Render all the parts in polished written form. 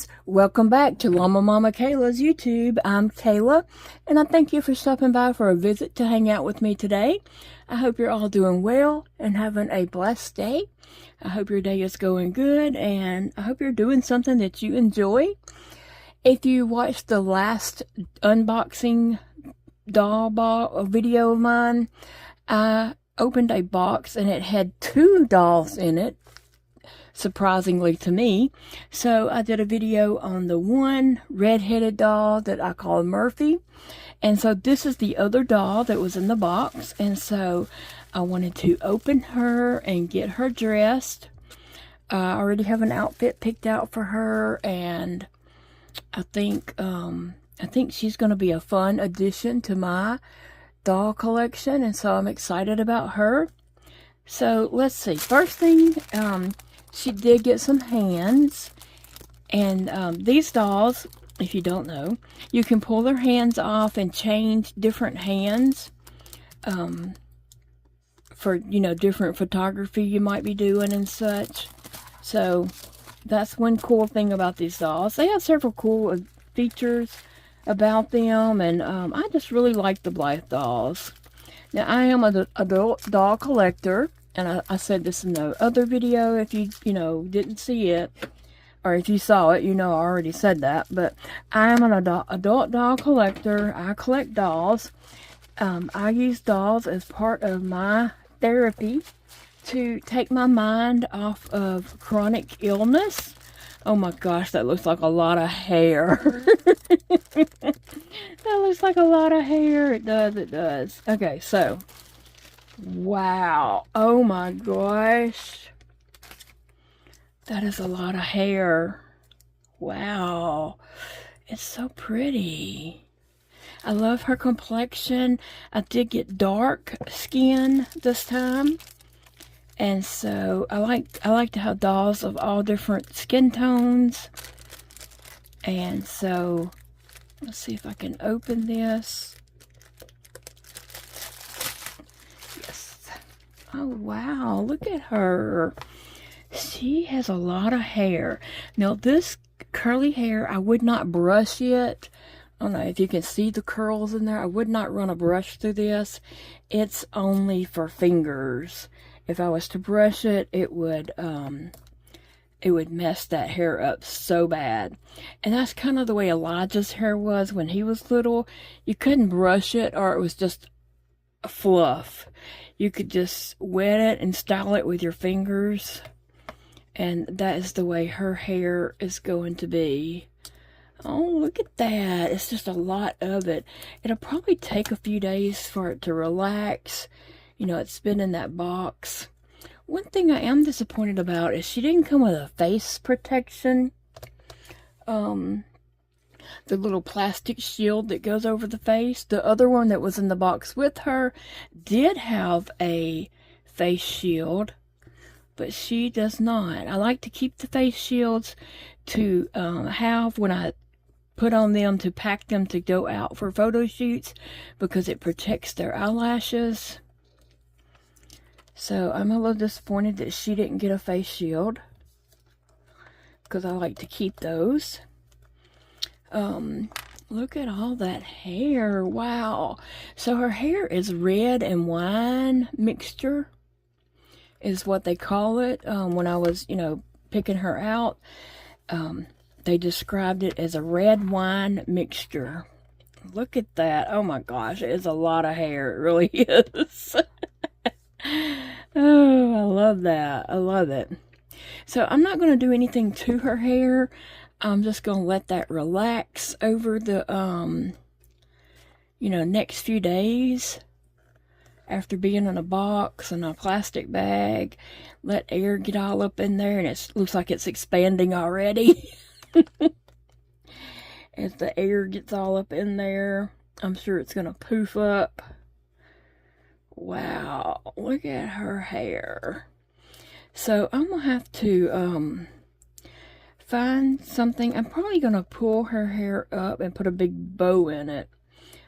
friends, welcome back to llamamamakayla's YouTube. I'm Kayla, and I thank you for stopping by for a visit to hang out with me today. I hope you're all doing well and having a blessed day. I hope your day is going good, and I hope you're doing something that you enjoy. If you watched the last unboxing doll video of mine, I opened a box and it had 2 dolls in it, surprisingly to me. So I did a video on the one red-headed doll that I call Murphy, and so this is the other doll that was in the box, and so I wanted to open her and get her dressed. I already have an outfit picked out for her, and I think she's going to be a fun addition to my doll collection, and so I'm excited about her. So let's see. First thing, she did get some hands, and these dolls, if you don't know, you can pull their hands off and change different hands for, you know, different photography you might be doing and such. So that's one cool thing about these dolls. They have several cool features about them, and I just really like the Blythe dolls. Now, I am an adult doll collector, and I said this in the other video. If you didn't see it, or if you saw it, you know I already said that. But I am an adult doll collector. I collect dolls. I use dolls as part of my therapy to take my mind off of chronic illness. Oh my gosh, that looks like a lot of hair. That looks like a lot of hair. It does, it does. Okay, so, wow. Oh my gosh. That is a lot of hair. Wow. It's so pretty. I love her complexion. I did get dark skin this time. And so I like to have dolls of all different skin tones. And so let's see if I can open this. Yes. Oh wow, look at her. She has a lot of hair. Now this curly hair, I would not brush it. I don't know if you can see the curls in there. I would not run a brush through this. It's only for fingers. If I was to brush it, it would mess that hair up so bad. And that's kind of the way Elijah's hair was when he was little. You couldn't brush it, or it was just a fluff. You could just wet it and style it with your fingers. And that is the way her hair is going to be. Oh, look at that. It's just a lot of it. It'll probably take a few days for it to relax. You know, it's been in that box. One thing I am disappointed about is she didn't come with a face protection. The little plastic shield that goes over the face. The other one that was in the box with her did have a face shield, but she does not. I like to keep the face shields to have when I put on them to pack them to go out for photo shoots, because it protects their eyelashes. So I'm a little disappointed that she didn't get a face shield, because I like to keep those. Look at all that hair. Wow. So her hair is red and wine mixture is what they call it. When I was, picking her out, they described it as a red wine mixture. Look at that. Oh my gosh, it is a lot of hair. It really is. Oh, I love that. I love it. So I'm not going to do anything to her hair. I'm just going to let that relax over the, next few days. After being in a box and a plastic bag, let air get all up in there, and it looks like it's expanding already. As the air gets all up in there, I'm sure it's going to poof up. Wow, look at her hair. So I'm going to have to find something. I'm probably going to pull her hair up and put a big bow in it.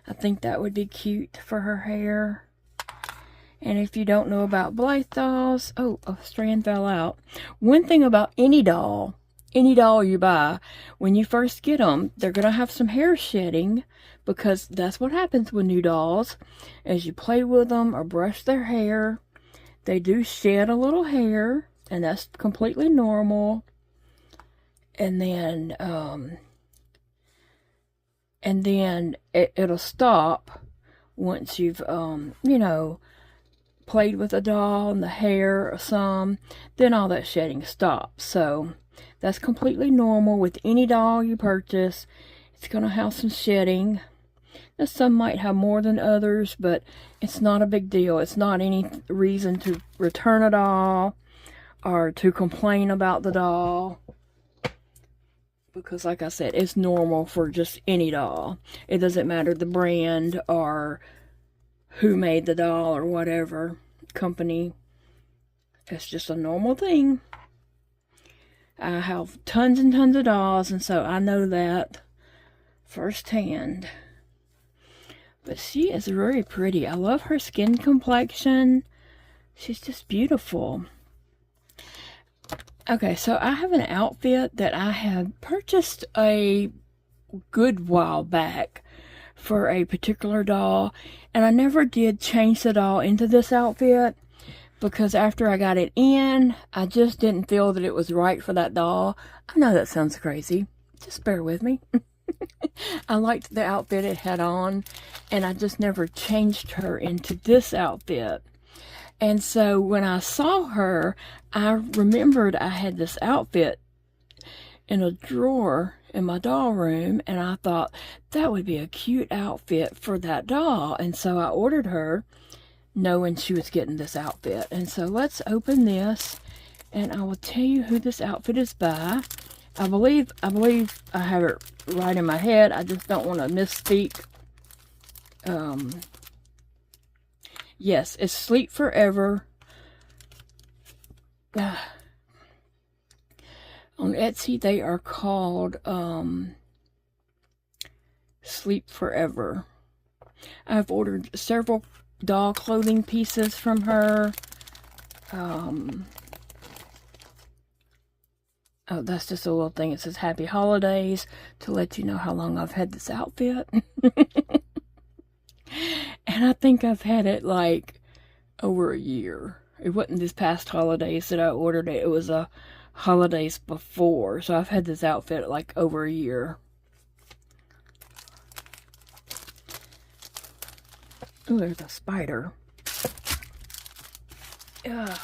I think that would be cute for her hair. And if you don't know about Blythe dolls, oh, a strand fell out. One thing about any doll any doll you buy, when you first get them, they're going to have some hair shedding, because that's what happens with new dolls. As you play with them or brush their hair, they do shed a little hair, and that's completely normal. And then it'll stop once you've, you know, played with a doll and the hair or some, then all that shedding stops. So that's completely normal with any doll you purchase. It's going to have some shedding. Now, some might have more than others, but it's not a big deal. It's not any reason to return a doll or to complain about the doll, because like I said, it's normal for just any doll. It doesn't matter the brand or who made the doll or whatever company. It's just a normal thing. I have tons and tons of dolls, and so I know that firsthand. But she is very pretty. I love her skin complexion. She's just beautiful. Okay, so I have an outfit that I had purchased a good while back for a particular doll, and I never did change the doll into this outfit, because after I got it in, I just didn't feel that it was right for that doll. I know that sounds crazy. Just bear with me. I liked the outfit it had on, and I just never changed her into this outfit. And so when I saw her, I remembered I had this outfit in a drawer in my doll room, and I thought that would be a cute outfit for that doll. And so I ordered her, knowing she was getting this outfit. And so let's open this, and I will tell you who this outfit is by. I believe I have it right in my head. I just don't want to misspeak. Yes, it's Sleep Forever. On Etsy, they are called Sleep Forever. I've ordered several doll clothing pieces from her. Oh, that's just a little thing. It says Happy Holidays to let you know how long I've had this outfit. And I think I've had it like over a year. It wasn't this past holidays that I ordered it. It was holidays before. So I've had this outfit like over a year. Oh, there's a spider. Ugh.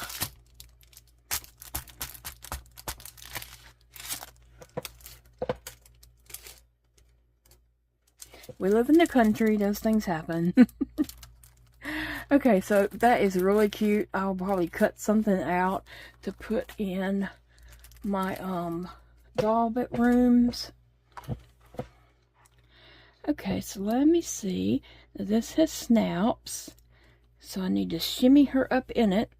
We live in the country. Those things happen. Okay, so that is really cute. I'll probably cut something out to put in my doll bedrooms. Okay, so let me see. Now, this has snaps, so I need to shimmy her up in it.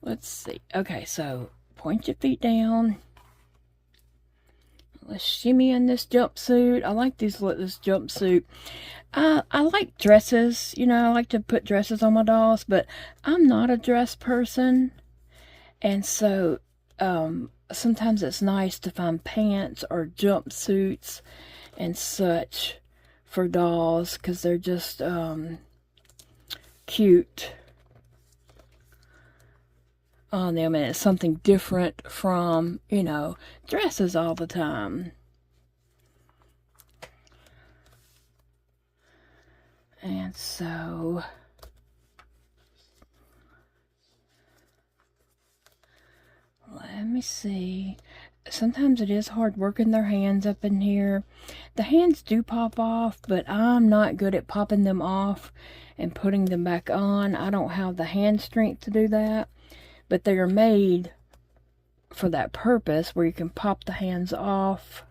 Let's see. Okay, so point your feet down. Let's shimmy in this jumpsuit. I like this jumpsuit. I like dresses. You know, I like to put dresses on my dolls, but I'm not a dress person. And so sometimes it's nice to find pants or jumpsuits and such for dolls, because they're just cute on them, and it's something different from, you know, dresses all the time. And so let me see. Sometimes it is hard working their hands up in here. The hands do pop off, but I'm not good at popping them off and putting them back on. I don't have the hand strength to do that. But they are made for that purpose, where you can pop the hands off.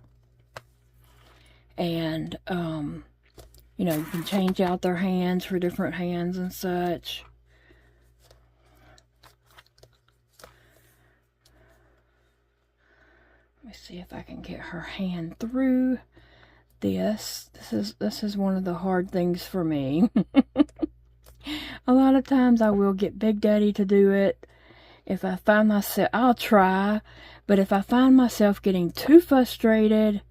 And, you know, you can change out their hands for different hands and such. Let me see if I can get her hand through this. This is one of the hard things for me. A lot of times I will get Big Daddy to do it. If I find myself, I'll try, But if I find myself getting too frustrated,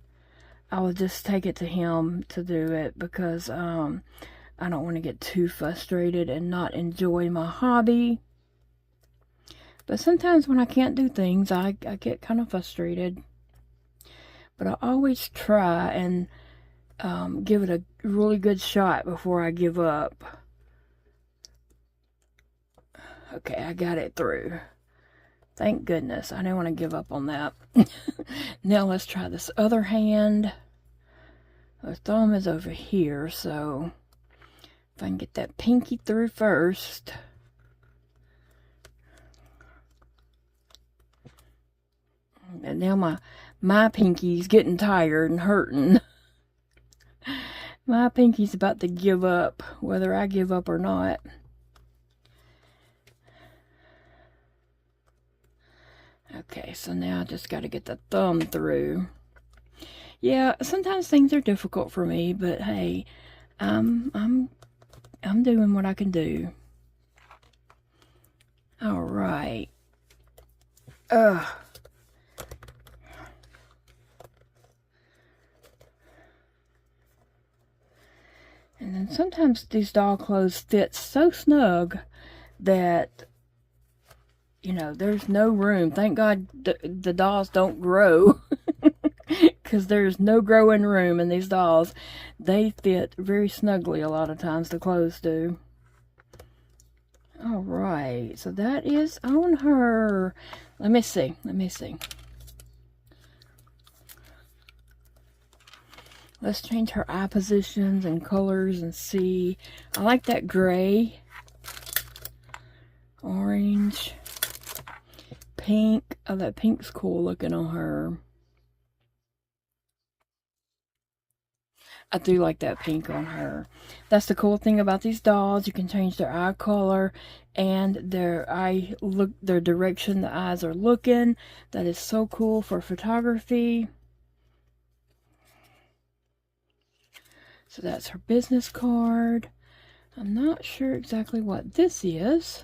I will just take it to him to do it, because I don't want to get too frustrated and not enjoy my hobby. But sometimes when I can't do things, I get kind of frustrated. But I always try and give it a really good shot before I give up. Okay, I got it through. Thank goodness. I didn't want to give up on that. Now let's try this other hand. The thumb is over here, so if I can get that pinky through first. And now my pinky's getting tired and hurting. My pinky's about to give up, whether I give up or not. Okay, so now I just got to get the thumb through. Yeah, sometimes things are difficult for me, but hey, I'm doing what I can do. All right. And then sometimes these doll clothes fit so snug that, you know, there's no room. Thank God the dolls don't grow. Because there's no growing room in these dolls. They fit very snugly a lot of times, the clothes do. Alright, so that is on her. Let me see. Let's change her eye positions and colors and see. I like that gray, orange, pink. Oh, that pink's cool looking on her. I do like that pink on her. That's the cool thing about these dolls. You can change their eye color and their direction the eyes are looking. That is so cool for photography. So that's her business card. I'm not sure exactly what this is.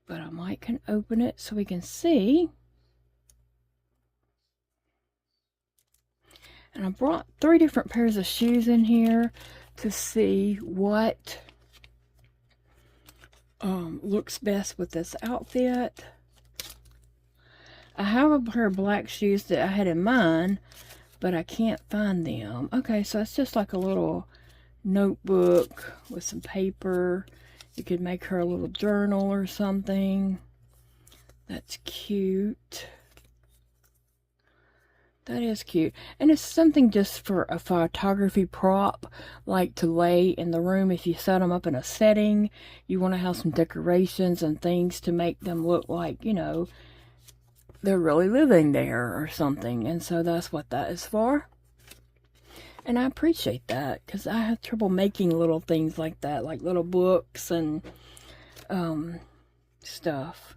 But I might can open it so we can see. And I brought 3 different pairs of shoes in here to see what looks best with this outfit. I have a pair of black shoes that I had in mind, but I can't find them. Okay, so it's just like a little notebook with some paper. You could make her a little journal or something. That's cute. That is cute. And it's something just for a photography prop, like to lay in the room. If you set them up in a setting, you want to have some decorations and things to make them look like, you know, they're really living there or something. And so that's what that is for. And I appreciate that, because I have trouble making little things like that, like little books and stuff.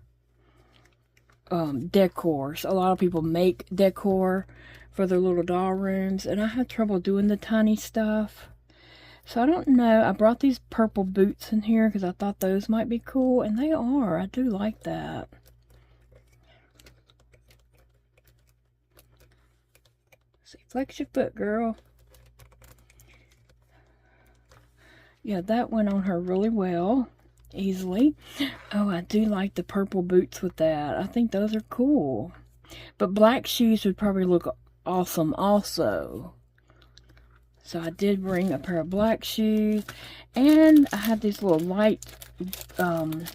Decors. A lot of people make decor for their little doll rooms, and I have trouble doing the tiny stuff. So I don't know. I brought these purple boots in here because I thought those might be cool, and they are. I do like that. See, flex your foot, girl. Yeah, that went on her really well. Easily. Oh, I do like the purple boots with that. I think those are cool. But black shoes would probably look awesome also. So I did bring a pair of black shoes. And I have these little light, I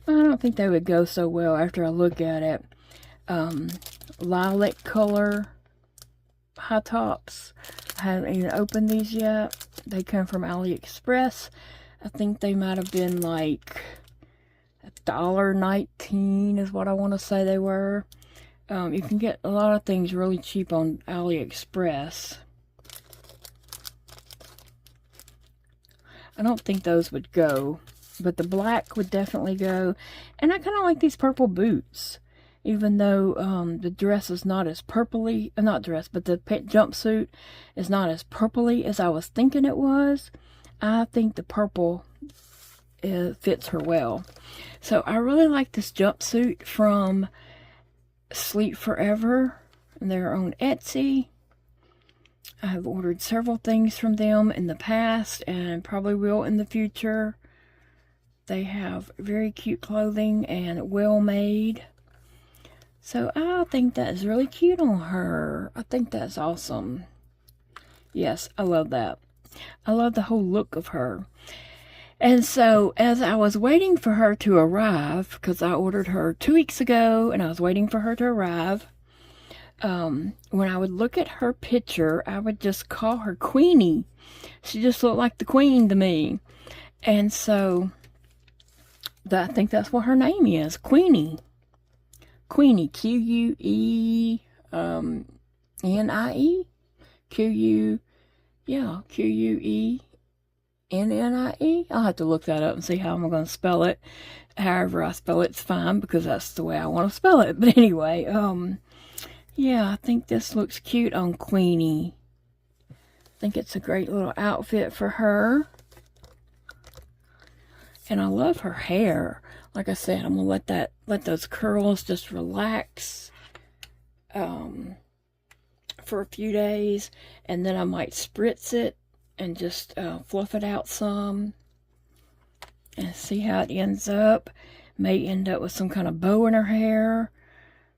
don't think they would go so well after I look at it. Lilac color high tops. I haven't even opened these yet. They come from AliExpress. I think they might have been like $1.19 is what I want to say they were. You can get a lot of things really cheap on AliExpress. I don't think those would go, but the black would definitely go. And I kind of like these purple boots, even though the dress is not as purpley, not dress, but the jumpsuit is not as purpley as I was thinking it was. I think the purple it fits her well. So I really like this jumpsuit from Sleep Forever. They're on Etsy. I have ordered several things from them in the past and probably will in the future. They have very cute clothing and well made. So I think that is really cute on her. I think that's awesome. Yes, I love that. I love the whole look of her. And so as I was waiting for her to arrive, because I ordered her 2 weeks ago and I was waiting for her to arrive, when I would look at her picture, I would just call her Queenie. She just looked like the queen to me. And so I think that's what her name is, Queenie. Queenie, Q-U-E-N-I-E? Q-U-E-N-N-I-E? I'll have to look that up and see how I'm going to spell it. However I spell it's fine, because that's the way I want to spell it. But anyway, yeah, I think this looks cute on Queenie. I think it's a great little outfit for her. And I love her hair. Like I said, I'm going to let those curls just relax for a few days. And then I might spritz it and just fluff it out some. And see how it ends up. May end up with some kind of bow in her hair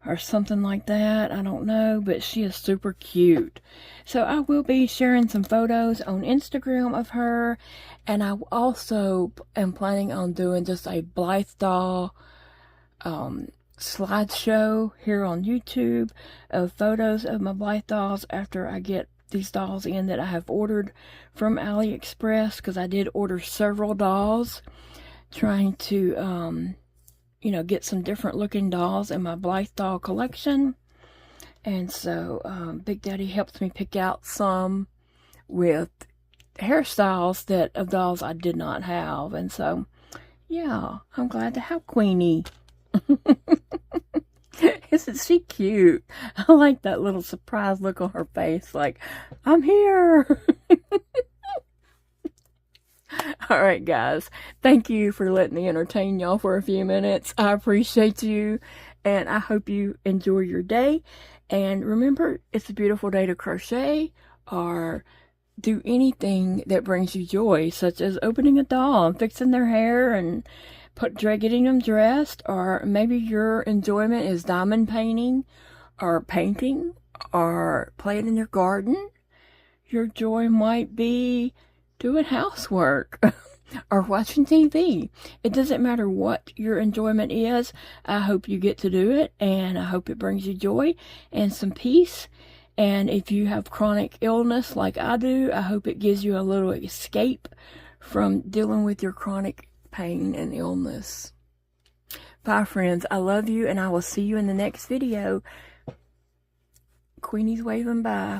or something like that. I don't know, but she is super cute. So I will be sharing some photos on Instagram of her, and I also am planning on doing just a Blythe doll slideshow here on YouTube of photos of my Blythe dolls after I get these dolls in that I have ordered from AliExpress, because I did order several dolls, trying to you know, get some different looking dolls in my Blythe doll collection. And so Big Daddy helped me pick out some with hairstyles of dolls I did not have. And so yeah, I'm glad to have Queenie. Isn't she cute? I like that little surprise look on her face, like, I'm here. All right, guys. Thank you for letting me entertain y'all for a few minutes. I appreciate you, and I hope you enjoy your day. And remember, it's a beautiful day to crochet or do anything that brings you joy, such as opening a doll and fixing their hair and getting them dressed, or maybe your enjoyment is diamond painting or painting or playing in your garden. Your joy might be doing housework or watching TV. It doesn't matter what your enjoyment is. I hope you get to do it, and I hope it brings you joy and some peace. And if you have chronic illness like I do, I hope it gives you a little escape from dealing with your chronic pain and illness. Bye, friends. I love you, and I will see you in the next video. Queenie's waving bye.